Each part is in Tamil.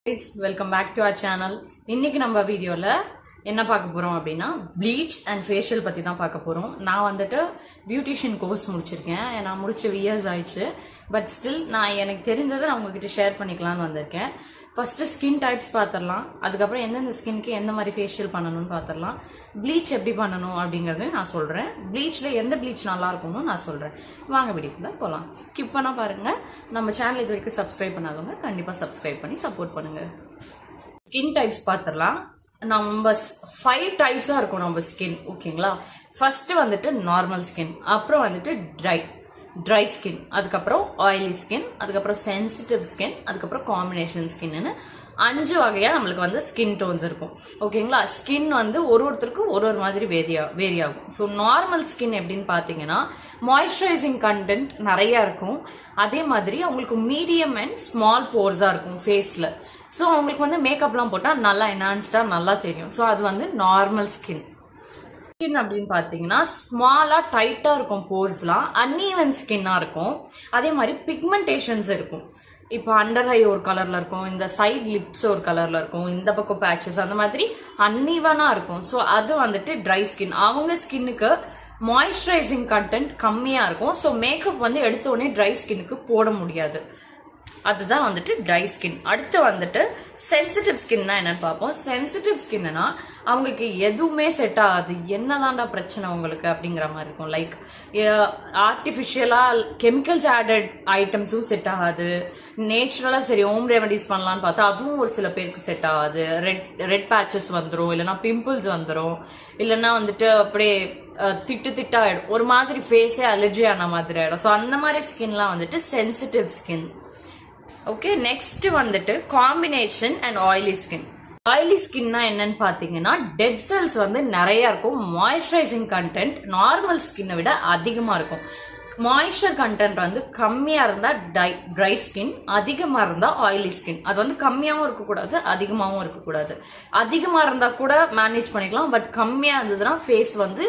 Guys, welcome back to our channel. இன்னைக்கு நம்ம வீடியோல என்ன பார்க்க போறோம் அப்படின்னா ப்ளீச் அண்ட் ஃபேஷியல் பத்தி தான் பார்க்க போறோம். நான் வந்துட்டு பியூட்டிஷியன் கோர்ஸ் முடிச்சிருக்கேன். நான் முடிச்ச இயர்ஸ் ஆயிடுச்சு. பட் ஸ்டில் நான் எனக்கு தெரிஞ்சதை நான் உங்ககிட்ட ஷேர் பண்ணிக்கலாம்னு வந்திருக்கேன். ஃபர்ஸ்ட் ஸ்கின் டைப்ஸ் பார்த்துடலாம். அதுக்கப்புறம் எந்தெந்த ஸ்கின்க்கு எந்த மாதிரி ஃபேஷியல் பண்ணணும்னு பார்த்துடலாம். ப்ளீச் எப்படி பண்ணணும் அப்படிங்கறது நான் சொல்றேன். ப்ளீச்ல எந்த ப்ளீச் நல்லா இருக்கும்னு நான் சொல்றேன். வாங்க வீடியோக்குள்ள போலாம். ஸ்கிப் பண்ணா பாருங்க. நம்ம சேனல் இது வரைக்கும் சப்ஸ்கிரைப் பண்ணாதவங்க கண்டிப்பா சப்ஸ்கிரைப் பண்ணி சப்போர்ட் பண்ணுங்க. ஸ்கின் டைப்ஸ் பார்த்துடலாம். நம்ம 5 டைப்ஸா இருக்கும் நம்ம ஸ்கின். ஓகேங்களா? ஃபர்ஸ்ட் வந்துட்டு நார்மல் ஸ்கின், அப்புறம் வந்துட்டு ட்ரை ஸ்கின், அதுக்கப்புறம் ஆயிலி ஸ்கின், அதுக்கப்புறம் சென்சிட்டிவ் ஸ்கின், அதுக்கப்புறம் காம்பினேஷன் ஸ்கின்னு 5 வகையா நம்மளுக்கு வந்து ஸ்கின் டோன்ஸ் இருக்கும். ஓகேங்களா? ஸ்கின் வந்து ஒருத்தருக்கும் ஒரு மாதிரி வேரி ஆகும். ஸோ நார்மல் ஸ்கின் எப்படின்னு பாத்தீங்கன்னா மாய்ஸ்சரைசிங் கண்டென்ட் நிறைய இருக்கும். அதே மாதிரி அவங்களுக்கு மீடியம் அண்ட் ஸ்மால் போர்ஸா இருக்கும் ஃபேஸ்ல. ஸோ அவங்களுக்கு வந்து மேக்கப்லாம் போட்டா நல்லா என்ஹான்ஸ்டா நல்லா தெரியும். ஸோ அது வந்து நார்மல் ஸ்கின் அப்படின்னு பாத்தீங்கன்னா ஸ்மாலா டைட்டா இருக்கும் போர்ஸ்லாம், அன்ஈவன் ஸ்கின்னா இருக்கும். அதே மாதிரி பிக்மெண்டேஷன்ஸ் இருக்கும். இப்போ அண்டர் ஐ ஒரு கலர்ல இருக்கும், இந்த சைட் லிப்ஸ் ஒரு கலர்ல இருக்கும், இந்த பக்கம் பேச்சஸ் அந்த மாதிரி அன்ஈவனா இருக்கும். ஸோ அது வந்துட்டு ட்ரை ஸ்கின். அவங்க ஸ்கின்னுக்கு மாய்ஸ்சரைசிங் கண்டென்ட் கம்மியா இருக்கும். ஸோ மேக்கப் வந்து எடுத்த உடனே ட்ரை ஸ்கின்னுக்கு போட முடியாது. அதுதான் வந்துட்டு ட்ரை ஸ்கின். அடுத்து வந்துட்டு சென்சிட்டிவ் ஸ்கின்னா என்னன்னு பார்ப்போம். சென்சிட்டிவ் ஸ்கின்னா அவங்களுக்கு எதுவுமே செட் ஆகாது. என்னதான்டா பிரச்சனை உங்களுக்கு அப்படிங்கிற மாதிரி இருக்கும். லைக் ஆர்டிபிஷியலா கெமிக்கல்ஸ் ஆடட் ஐட்டம்ஸும் செட் ஆகாது. நேச்சுரலா சரி ஹோம் ரெமெடிஸ் பண்ணலாம்னு பார்த்தா அதுவும் ஒரு சில பேருக்கு செட் ஆகாது. ரெட் பேச்சஸ் வந்துடும், இல்லைன்னா பிம்பிள்ஸ் வந்துடும், இல்லைன்னா வந்துட்டு அப்படியே திட்டா ஆயிடும். ஒரு மாதிரி ஃபேஸே அலர்ஜி ஆன மாதிரி ஆயிடும். ஸோ அந்த மாதிரி ஸ்கின்லாம் வந்துட்டு சென்சிட்டிவ் ஸ்கின். ஓகே, நெக்ஸ்ட் வந்துட்டு combination and oily skin. Oily ஸ்கின்னா என்னன்னு பாத்தீங்கன்னா டெட் செல்ஸ் வந்து நிறைய இருக்கும். மாய்ஸ்சரைசிங் கண்டென்ட் நார்மல் ஸ்கின்னை விட அதிகமா இருக்கும். மாய்ஸ்சர் கண்டென்ட் வந்து கம்மியா இருந்தா ட்ரை ஸ்கின், அதிகமா இருந்தா ஆயிலி ஸ்கின். அது வந்து கம்மியாவும் இருக்கக்கூடாது, அதிகமாவும் இருக்கக்கூடாது. அதிகமா இருந்தா கூட மேனேஜ் பண்ணிக்கலாம். பட் கம்மியா இருந்ததுன்னா ஃபேஸ் வந்து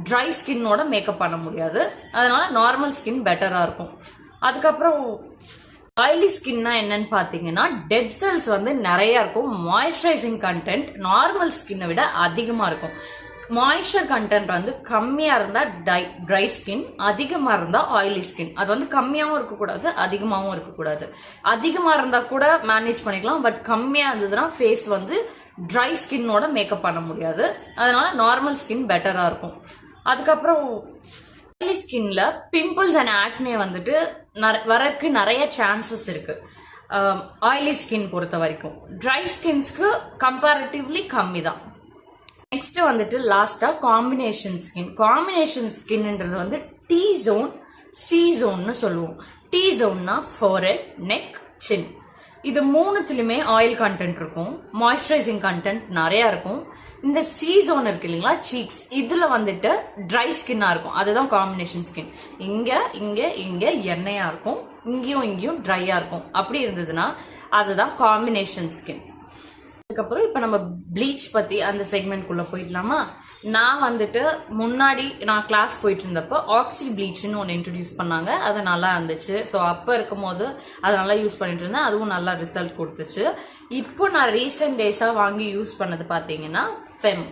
ட்ரை ஸ்கின்னோட மேக்கப் பண்ண முடியாது. அதனால நார்மல் ஸ்கின் பெட்டரா இருக்கும். அதுக்கப்புறம் ஆயிலி ஸ்கின்னா என்னன்னு பாத்தீங்கன்னா டெட் செல்ஸ் வந்து நிறைய இருக்கும். மாய்ஸ்சரைசிங் கண்டென்ட் நார்மல் ஸ்கின்னை விட அதிகமா இருக்கும். மாய்ஸ்சர் கண்டென்ட் வந்து கம்மியா இருந்தா ட்ரை ஸ்கின், அதிகமா இருந்தா ஆயிலி ஸ்கின். அது வந்து கம்மியாவும் இருக்கக்கூடாது, அதிகமாவும் இருக்கக்கூடாது. அதிகமா இருந்தா கூட மேனேஜ் பண்ணிக்கலாம். பட் கம்மியா இருந்ததுன்னா ஃபேஸ் வந்து ட்ரை ஸ்கின்னோட மேக்கப் பண்ண முடியாது. அதனால நார்மல் ஸ்கின் பெட்டரா இருக்கும். அதுக்கப்புறம் ஆயிலி ஸ்கின்ல பிம்பிள்ஸ் அண்ட் ஆக்னே வந்துட்டு வரக்கு நிறைய சான்சஸ் இருக்கு ஆயிலி ஸ்கின் பொறுத்த வரைக்கும். ட்ரை ஸ்கின்ஸ்க்கு கம்பேரிட்டிவ்லி கம்மி தான். நெக்ஸ்ட் வந்துட்டு லாஸ்டா காம்பினேஷன் ஸ்கின். காம்பினேஷன் ஸ்கின்ன்றது வந்து டி ஜோன், சி ஜோன்னு சொல்லுவோம். டி ஜோன்னா ஃபோர்ஹெட், நெக், சின். இது மூணுத்திலுமே ஆயில் கண்டென்ட் இருக்கும். மாய்ஸ்சரைசிங் கண்டென்ட் நிறைய இருக்கும். இந்த சி ஜோன் இருக்கு இல்லைங்களா, சீக்ஸ், இதுல வந்துட்டு ட்ரை ஸ்கின்னா இருக்கும். அதுதான் காம்பினேஷன் ஸ்கின். இங்க எண்ணெயா இருக்கும், இங்கேயும் ட்ரையா இருக்கும். அப்படி இருந்ததுன்னா அதுதான் காம்பினேஷன் ஸ்கின். அதுக்கப்புறம் இப்ப நம்ம ப்ளீச் பத்தி அந்த செக்மெண்ட் குள்ள போயிடலாமா? நான் வந்துட்டு முன்னாடி நான் கிளாஸ் போயிட்டு இருந்தப்போ ஆக்சி ப்ளீச்னு ஒன்று இன்ட்ரடியூஸ் பண்ணாங்க. அது நல்லா இருந்துச்சு. ஸோ அப்போ இருக்கும் போது அதை நல்லா யூஸ் பண்ணிட்டு இருந்தேன். அதுவும் நல்லா ரிசல்ட் கொடுத்துச்சு. இப்போ நான் ரீசெண்ட் டேஸா வாங்கி யூஸ் பண்ணது பார்த்தீங்கன்னா ஃபெம்.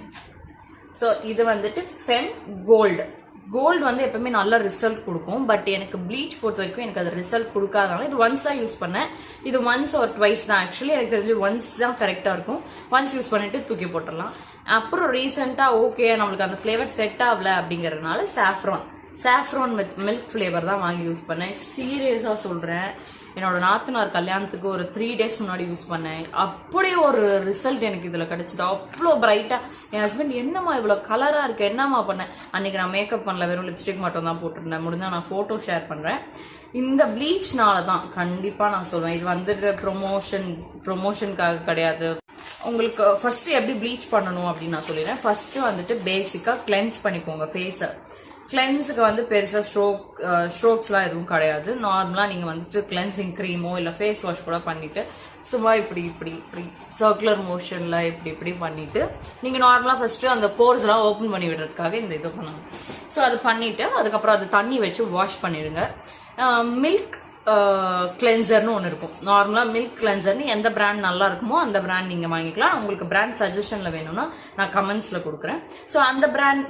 ஸோ இது வந்துட்டு ஃபெம் கோல்டு. கோல்டு வந்து எப்பவுமே நல்ல ரிசல்ட் கொடுக்கும். பட் எனக்கு ப்ளீச் பொறுத்த வரைக்கும் எனக்கு அது ரிசல்ட் கொடுக்காதனால இது ஒன்ஸ் தான் யூஸ் பண்ணேன். இது ஒன்ஸ் ஒரு ட்வைஸ் தான். ஆக்சுவலி எனக்கு தெரிஞ்சு ஒன்ஸ் தான் கரெக்டா இருக்கும். ஒன்ஸ் யூஸ் பண்ணிட்டு தூக்கி போட்டுடலாம். அப்புறம் ரீசெண்டா ஓகே நம்மளுக்கு அந்த ஃபிளேவர் செட் ஆகல அப்படிங்கறதுனால சாஃப்ரான் வித் மில்க் ஃபிளேவர் தான் வாங்கி யூஸ் பண்ணேன். சீரியஸா சொல்றேன், என்னோட நாத்தனார் கல்யாணத்துக்கு ஒரு 3 days முன்னாடி யூஸ் பண்ணேன். அப்படியே ஒரு ரிசல்ட் எனக்கு இதுல கிடைச்சது. அவ்வளோ பிரைட்டா. என் ஹஸ்பண்ட் என்னமா இவ்வளவு கலரா இருக்கு, என்னமா பண்ணேன். அன்னைக்கு நான் மேக்கப் பண்ணல, வெறும் லிப்ஸ்டிக் மட்டும் தான் போட்டிருந்தேன். முடிஞ்சா நான் போட்டோ ஷேர் பண்றேன். இந்த ப்ளீச்னால தான் கண்டிப்பா நான் சொல்வேன். இது வந்துட்டு ப்ரொமோஷனுக்காக கிடையாது. உங்களுக்கு ஃபர்ஸ்ட் எப்படி ப்ளீச் பண்ணணும் அப்படின்னு நான் சொல்லிடுறேன். ஃபர்ஸ்ட் வந்துட்டு பேசிக்கா கிளென்ஸ் பண்ணிக்கோங்க ஃபேஸ. கிளென்ஸுக்கு வந்து பெருசா ஸ்ட்ரோக்ஸ்லாம் எதுவும் கிடையாது. நார்மலா நீங்க வந்துட்டு கிளென்சிங் கிரீமோ இல்ல ஃபேஸ் வாஷ் கூட பண்ணிட்டு சும்மா இப்படி சர்க்குலர் மோஷன்ல இப்படி பண்ணிட்டு நீங்க நார்மலா ஃபர்ஸ்ட் அந்த போர்ஸ் எல்லாம் ஓபன் பண்ணி விடுறதுக்காக இந்த இது பண்ணணும். ஸோ அது பண்ணிட்டு அதுக்கப்புறம் அது தண்ணி வச்சு வாஷ் பண்ணிடுங்க. மில்க் கிளென்சர்னு ஒன்று இருக்கும். நார்மலா மில்க் கிளென்சர்னு எந்த பிராண்ட் நல்லா இருக்குமோ அந்த பிராண்ட் நீங்க வாங்கிக்கலாம். உங்களுக்கு பிராண்ட் சஜஷன்ல வேணும்னா நான் கமெண்ட்ஸ்ல கொடுக்குறேன். ஸோ அந்த பிராண்ட்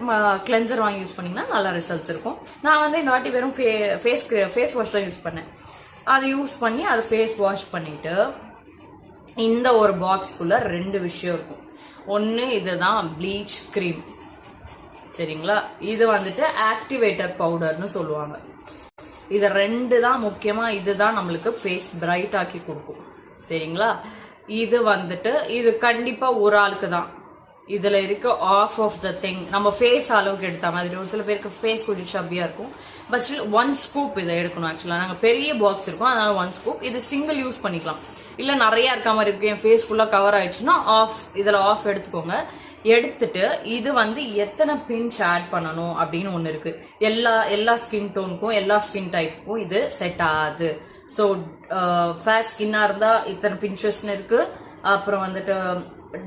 கிளென்சர் வாங்கி யூஸ் பண்ணீங்கன்னா நல்ல ரிசல்ட்ஸ் இருக்கும். நான் வந்து இந்த வாட்டி வெறும் ஃபேஸ் வாஷ் தான் யூஸ் பண்ணேன். அதை யூஸ் பண்ணி அதை ஃபேஸ் வாஷ் பண்ணிட்டு இந்த ஒரு பாக்ஸ்க்குள்ள 2 விஷயம் இருக்கும். ஒன்னு இதுதான் ப்ளீச் கிரீம், சரிங்களா. இது வந்துட்டு ஆக்டிவேட்டர் பவுடர்னு சொல்லுவாங்க. இது 2 தான் முக்கியமா. இதுதான் நம்மளுக்கு ஃபேஸ் பிரைட் ஆக்கி கொடுக்கும், சரிங்களா. இது வந்துட்டு இது கண்டிப்பா ஒரு ஆளுக்கு தான். இதுல இருக்க ஆஃப் ஆஃப் த திங் நம்ம ஃபேஸ் அளவுக்கு எடுத்த மாதிரி. ஒரு சில பேருக்கு ஃபேஸ் கொஞ்சம் ஷப்பியா இருக்கும். பட் ஸ்டில் 1 ஸ்கூப் இதை எடுக்கணும். ஆக்சுவலா நாங்க பெரிய பாக்ஸ் இருக்கும், அதனால 1 ஸ்கூப். இது சிங்கிள் யூஸ் பண்ணிக்கலாம். இல்ல நிறைய இருக்க மாதிரி இருக்கு, என் ஃபேஸ் ஃபுல்லா கவர் ஆயிடுச்சுன்னா இதுல ஆஃப் எடுத்துக்கோங்க. எடுத்துட்டு இது வந்து எத்தனை பிஞ்ச் ஆட் பண்ணணும் அப்படின்னு ஒண்ணு இருக்கு. எல்லா ஸ்கின் டோனுக்கும் எல்லா ஸ்கின் டைப்புக்கும் இது செட் ஆகுது. ஸோ ஃபேர் ஸ்கின்னா இருந்தா இத்தனை பிஞ்சஸ்ன்னு இருக்கு. அப்புறம் வந்துட்டு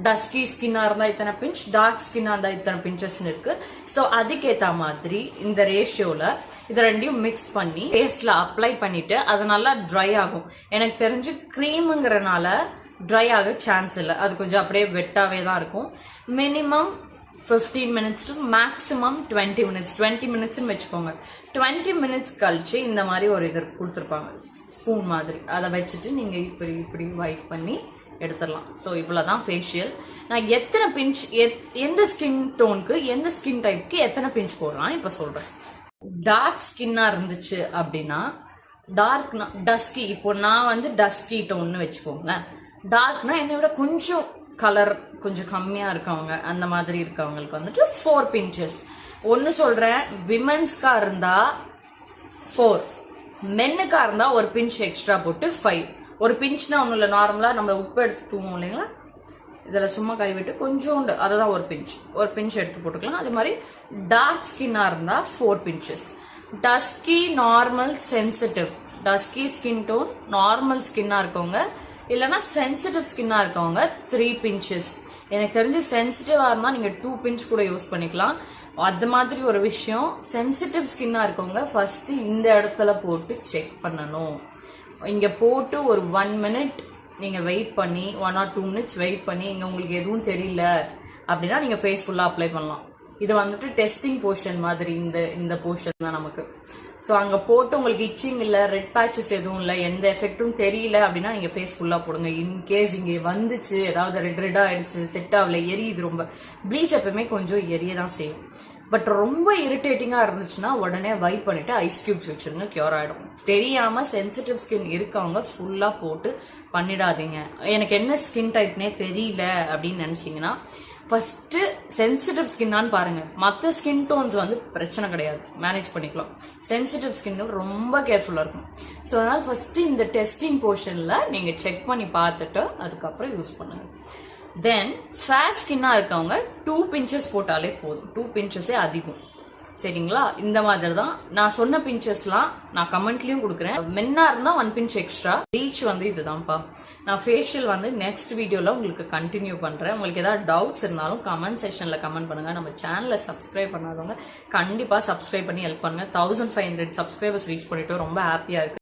டஸ்கி ஸ்கின்னா இருந்தா இத்தனை பிஞ்ச், டார்க் ஸ்கின்னா இருந்தா இத்தனை பிஞ்சஸ்ன்னு இருக்கு. ஸோ அதுக்கேத்த மாதிரி இந்த ரேஷியோல இது 2யும் மிக்ஸ் பண்ணி ஃபேஸ்ல அப்ளை பண்ணிட்டு அது நல்லா ட்ரை ஆகும். எனக்கு தெரிஞ்சு கிரீமுங்கிறனால ட்ரை ஆக சான்ஸ் இல்லை. அது கொஞ்சம் அப்படியே வெட்டாவே தான் இருக்கும். Minimum 15 minutes to maximum 20 minutes. 20 மினிட்ஸ்ன்னு வச்சுக்கோங்க. 20 மினிட்ஸ் கழிச்சு இந்த மாதிரி ஒரு இது கொடுத்துருப்பாங்க, ஸ்பூன் மாதிரி. அதை வச்சுட்டு நீங்க இப்படி வைப் பண்ணி எடுத்துடலாம். ஸோ இவ்வளவுதான் ஃபேஷியல். நான் எத்தனை பிஞ்ச் எந்த ஸ்கின் டோனுக்கு எந்த ஸ்கின் டைப்க்கு எத்தனை பிஞ்ச் போடலாம் இப்ப சொல்றேன். டார்க் ஸ்கின்னா இருந்துச்சு அப்படின்னா டஸ்கி, இப்போ நான் வந்து டஸ்கி டோன்னு வச்சுக்கோங்களேன். டார்க்னா என்னை விட கொஞ்சம் கலர் கொஞ்சம் கம்மியா இருக்கவங்க, அந்த மாதிரி இருக்கவங்களுக்கு வந்துட்டு 4 பிஞ்சஸ். ஒன்னு சொல்றேன், விமென்ஸ்கா இருந்தா 4, மென்னுக்கா இருந்தா ஒரு பிஞ்ச் எக்ஸ்ட்ரா போட்டு 5. ஒரு பிஞ்ச்னா ஒன்றும் இல்லை, நார்மலா நம்ம உப்பு எடுத்து தூவோம் இல்லைங்களா, இதுல சும்மா கை விட்டு கொஞ்சோண்டு அதுதான் ஒரு பிஞ்ச் எடுத்து போட்டுக்கலாம். அதே மாதிரி டார்க் ஸ்கின்னா இருந்தா 4 pinches. Dusky, normal, sensitive. Dusky skin tone, normal ஸ்கின்னா இருக்கவங்க இல்லைன்னா சென்சிட்டிவ் ஸ்கின்னா இருக்கவங்க 3 பிஞ்சஸ். எனக்கு தெரிஞ்சு சென்சிட்டிவா இருந்தா நீங்க 2 பிஞ்ச் கூட யூஸ் பண்ணிக்கலாம். அது மாதிரி ஒரு விஷயம், சென்சிட்டிவ் ஸ்கின்னா இருக்கவங்க ஃபர்ஸ்ட் இந்த இடத்துல போட்டு செக் பண்ணணும். இங்க போட்டு ஒரு 1 மினிட் நீங்க வெயிட் பண்ணி 1 or 2 மினிட்ஸ் வெயிட் பண்ணி இங்க உங்களுக்கு எதுவும் தெரியல அப்படின்னா நீங்க ஃபேஸ் ஃபுல்லா அப்ளை பண்ணலாம். இது வந்துட்டு டெஸ்டிங் போர்ஷன் மாதிரி. இந்த போர்ஷன் தான் நமக்கு. ஸோ அங்க போட்டு உங்களுக்கு இச்சிங் இல்ல, ரெட் பேச்சஸ் எதுவும் இல்ல, எந்த எஃபெக்டும் தெரியல அப்படின்னா நீங்க ஃபேஸ் ஃபுல்லா போடுங்க. இன்கேஸ் இங்க வந்துச்சு ஏதாவது ரெட் ஆயிடுச்சு, செட் ஆகல, எரியுது ரொம்ப. ப்ளீச் எப்பவுமே கொஞ்சம் எரியதான் செய்யும். பட் ரொம்ப இரிட்டேட்டிங்கா இருந்துச்சுன்னா உடனே வைப் பண்ணிட்டு ஐஸ் கியூப்ஸ் வச்சிருங்க, கியூர் ஆயிடும். தெரியாம சென்சிட்டிவ் ஸ்கின் இருக்கவங்க ஃபுல்லா போட்டு பண்ணிடாதீங்க. எனக்கு என்ன ஸ்கின் டைப்னே தெரியல அப்படின்னு நினைச்சீங்கன்னா ஃபர்ஸ்ட் சென்சிட்டிவ் ஸ்கின்னான்னு பாருங்க. மற்ற ஸ்கின் டோன்ஸ் வந்து பிரச்சனை கிடையாது, மேனேஜ் பண்ணிக்கலாம். சென்சிட்டிவ் ஸ்கின் ரொம்ப கேர்ஃபுல்லா இருக்கும். ஸோ அதனால ஃபர்ஸ்ட் இந்த டெஸ்டிங் போர்ஷன்ல நீங்க செக் பண்ணி பார்த்துட்டு அதுக்கப்புறம் யூஸ் பண்ணுங்க. தென் ஃபேர் ஸ்கின்னா இருக்கவங்க 2 பிஞ்சஸ் போட்டாலே போதும். 2 பிஞ்சஸே அதிகம், சரிங்களா. இந்த மாதிரி தான் நான் சொன்ன பிஞ்சஸ்லாம் நான் கமெண்ட்லயும் கொடுக்குறேன். மென்னா இருந்தா 1 பிஞ்ச் எக்ஸ்ட்ரா. ரீச் வந்து இதுதான்ப்பா. நான் ஃபேஷியல் வந்து நெக்ஸ்ட் வீடியோல உங்களுக்கு கண்டினியூ பண்றேன். உங்களுக்கு ஏதாவது டவுட்ஸ் இருந்தாலும் கமெண்ட் செக்ஷன்ல கமெண்ட் பண்ணுங்க. நம்ம சேனலை சப்ஸ்கிரைப் பண்ணாதவங்க கண்டிப்பா சப்ஸ்கிரைப் பண்ணி ஹெல்ப் பண்ணுங்க. 1500 சப்ஸ்கிரைபர்ஸ் ரீச் பண்ணிட்டு ரொம்ப ஹாப்பியா இருக்கு.